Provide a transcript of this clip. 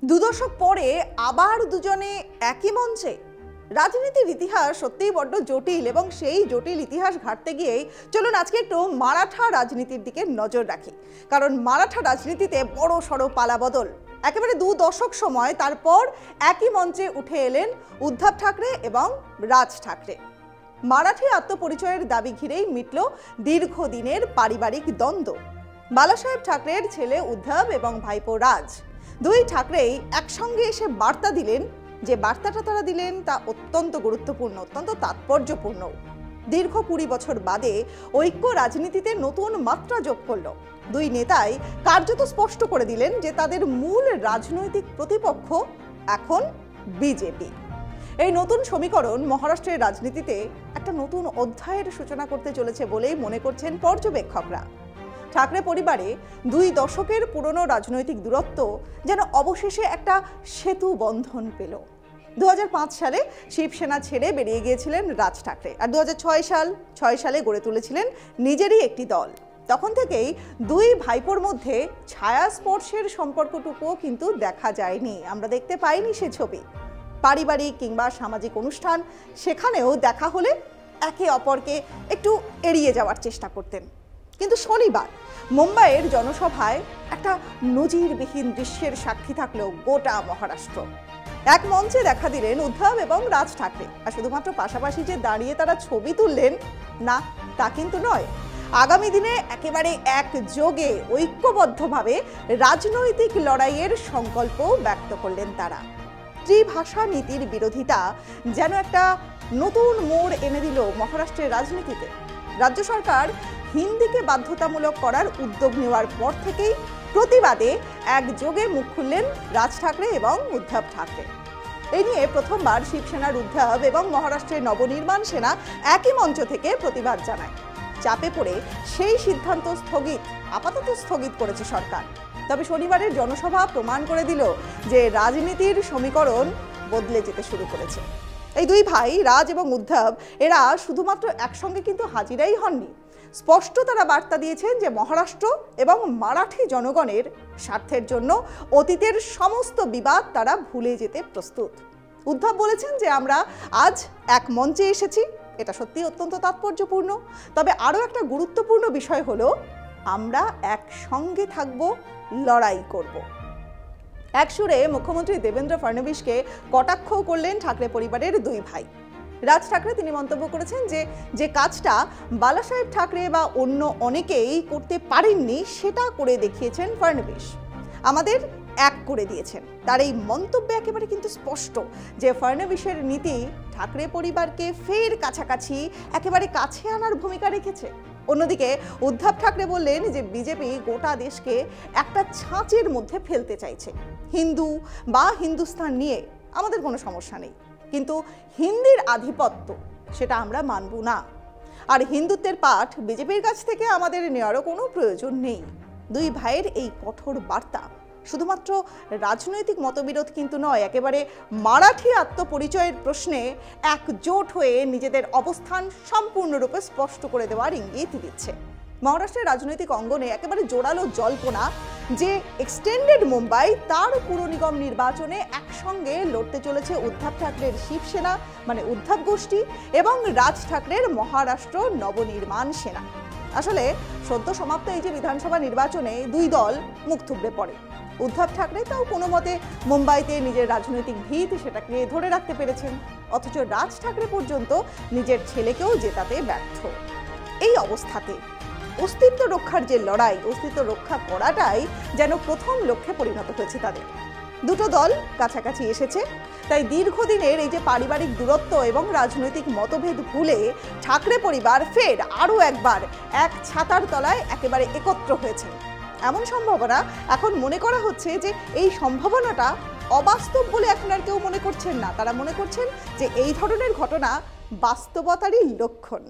দুদশক পরে আবার দুজনে একই মঞ্চে। রাজনীতির ইতিহাস সত্যিই বড্ড জটিল এবং সেই জটিল ইতিহাস ঘাঁটতে গিয়েই চলুন আজকে একটু মারাঠা রাজনীতির দিকে নজর রাখি। কারণ মারাঠা রাজনীতিতে বড় সড়ো পালাবদল, একেবারে 2 দশক সময় তারপর একই মঞ্চে উঠে এলেন উদ্ধব ঠাকরে এবং রাজ ঠাকরে। মারাঠি আত্মপরিচয়ের দাবি ঘিরেই মিটল দীর্ঘদিনের পারিবারিক দ্বন্দ্ব। বালাসাহেব ঠাকরের ছেলে উদ্ধব এবং ভাইপো রাজ, দুই ঠাকরেই একসঙ্গে এসে বার্তা দিলেন। যে বার্তাটা তারা দিলেন তা অত্যন্ত গুরুত্বপূর্ণ, অত্যন্ত তাৎপর্যপূর্ণ। দীর্ঘ 20 বছর বাদে ঐক্য রাজনীতিতে নতুন মাত্রা যোগ করল। দুই নেতাই কার্যত স্পষ্ট করে দিলেন যে তাদের মূল রাজনৈতিক প্রতিপক্ষ এখন বিজেপি। এই নতুন সমীকরণ মহারাষ্ট্রের রাজনীতিতে একটা নতুন অধ্যায়ের সূচনা করতে চলেছে বলেই মনে করছেন পর্যবেক্ষকরা। ঠাকরে পরিবারে 2 দশকের পুরনো রাজনৈতিক দূরত্ব যেন অবশেষে একটা সেতু বন্ধন পেল। 2005 সালে শিবসেনা ছেড়ে বেরিয়ে গিয়েছিলেন রাজ ঠাকরে, আর 2006 সালে গড়ে তুলেছিলেন নিজেরই একটি দল। তখন থেকেই দুই ভাইপোর মধ্যে ছায়া স্পর্শের সম্পর্কটুকুও কিন্তু দেখা যায়নি, আমরা দেখতে পাইনি সে ছবি। পারিবারিক কিংবা সামাজিক অনুষ্ঠান, সেখানেও দেখা হলে একে অপরকে একটু এড়িয়ে যাওয়ার চেষ্টা করতেন। কিন্তু শনিবার মুম্বাইয়ের জনসভায় একটা নজিরবিহীন দৃশ্যের সাক্ষী থাকলো গোটা মহারাষ্ট্র। এক মঞ্চে দেখা দিলেন উদ্ধব এবং রাজ ঠাকরে, আর শুধুমাত্র পাশাপাশি যে দাঁড়িয়ে তারা ছবি তুললেন না, তা কিন্তু নয়। আগামী দিনে একেবারে একযোগে ঐক্যবদ্ধভাবে রাজনৈতিক লড়াইয়ের সংকল্প ব্যক্ত করলেন তারা। ত্রিভাষা নীতির বিরোধিতা যেন একটা নতুন মোড় এনে দিল মহারাষ্ট্রের রাজনীতিতে। রাজ্য সরকার হিন্দিকে বাধ্যতামূলক করার উদ্যোগ নেওয়ার পর থেকেই প্রতিবাদে একযোগে মুখ খুললেন রাজ ঠাকরে এবং উদ্ধব ঠাকরে। এই নিয়ে প্রথমবার শিবসেনার উদ্ধব এবং মহারাষ্ট্রের নবনির্মাণ সেনা একই মঞ্চ থেকে প্রতিবাদ জানায়। চাপে পড়ে সেই সিদ্ধান্ত আপাতত স্থগিত করেছে সরকার। তবে শনিবারের জনসভা প্রমাণ করে দিল যে রাজনীতির সমীকরণ বদলে যেতে শুরু করেছে। এই দুই ভাই রাজ এবং উদ্ধব এরা শুধুমাত্র একসঙ্গে কিন্তু হাজিরাই হননি, স্পষ্ট তারা বার্তা দিয়েছেন যে মহারাষ্ট্র এবং মারাঠি জনগণের স্বার্থের জন্য অতীতের সমস্ত বিবাদ তারা ভুলে যেতে প্রস্তুত। উদ্ধব বলেছেন যে আমরা আজ এক মঞ্চে এসেছি, এটা সত্যি অত্যন্ত তাৎপর্যপূর্ণ। তবে আরও একটা গুরুত্বপূর্ণ বিষয় হলো আমরা একসঙ্গে থাকব, লড়াই করব। এক সুরে মুখ্যমন্ত্রী দেবেন্দ্র ফডনবিসকে কটাক্ষও করলেন ঠাকরে পরিবারের দুই ভাই। রাজ ঠাকরে তিনি মন্তব্য করেছেন যে কাজটা বালাসাহেব ঠাকরে বা অন্য অনেকেই করতে পারেননি, সেটা করে দেখিয়েছেন ফডনবিস, আমাদের এক করে দিয়েছেন। তার এই মন্তব্যে একেবারে কিন্তু স্পষ্ট যে ফডনবিসের নীতি ঠাকরে পরিবারকে ফের কাছাকাছি, একেবারে কাছে আনার ভূমিকা রেখেছে। অন্যদিকে উদ্ধব ঠাকরে বললেন যে বিজেপি গোটা দেশকে একটা ছাঁচের মধ্যে ফেলতে চাইছে। হিন্দু বা হিন্দুস্তান নিয়ে আমাদের কোনো সমস্যা নেই, কিন্তু হিন্দির আধিপত্য সেটা আমরা মানব না, আর হিন্দুত্বের পাঠ বিজেপির কাছ থেকে আমাদের নেওয়ারও কোনো প্রয়োজন নেই। দুই ভাইয়ের এই কঠোর বার্তা শুধুমাত্র রাজনৈতিক মতবিরোধ কিন্তু নয়, একেবারে মারাঠি আত্মপরিচয়ের প্রশ্নে একজোট হয়ে নিজেদের অবস্থান সম্পূর্ণরূপে স্পষ্ট করে দেওয়ার ইঙ্গিত দিচ্ছে। মহারাষ্ট্রের রাজনৈতিক অঙ্গনে একেবারে জোরালো জল্পনা যে এক্সটেন্ডেড মুম্বাই তার পুর নিগম নির্বাচনে একসঙ্গে লড়তে চলেছে উদ্ধব ঠাকরের শিবসেনা মানে উদ্ধব গোষ্ঠী এবং রাজ ঠাকরের মহারাষ্ট্র নবনির্মাণ সেনা। আসলে সদ্য সমাপ্ত এই যে বিধানসভা নির্বাচনে দুই দল মুখ থুবড়ে পড়ে। উদ্ধব ঠাকরে তাও কোনো মতে মুম্বাইতে নিজের রাজনৈতিক ভিত সেটাকে ধরে রাখতে পেরেছেন, অথচ রাজ ঠাকরে পর্যন্ত নিজের ছেলেকেও জেতাতে ব্যর্থ। এই অবস্থাতে অস্তিত্ব রক্ষার যে লড়াই, অস্তিত্ব রক্ষা করাটাই যেন প্রথম লক্ষ্যে পরিণত হয়েছে তাদের। দুটো দল কাছাকাছি এসেছে, তাই দীর্ঘদিনের এই যে পারিবারিক দূরত্ব এবং রাজনৈতিক মতভেদ ভুলে ঠাকরে পরিবার ফের আরও একবার এক ছাতার তলায় একেবারে একত্র হয়েছে। এমন সম্ভাবনা এখন মনে করা হচ্ছে যে এই সম্ভাবনাটা অবাস্তব বলে এখন আর কেউ মনে করছেন না, তারা মনে করছেন যে এই ধরনের ঘটনা বাস্তবতারই লক্ষণ।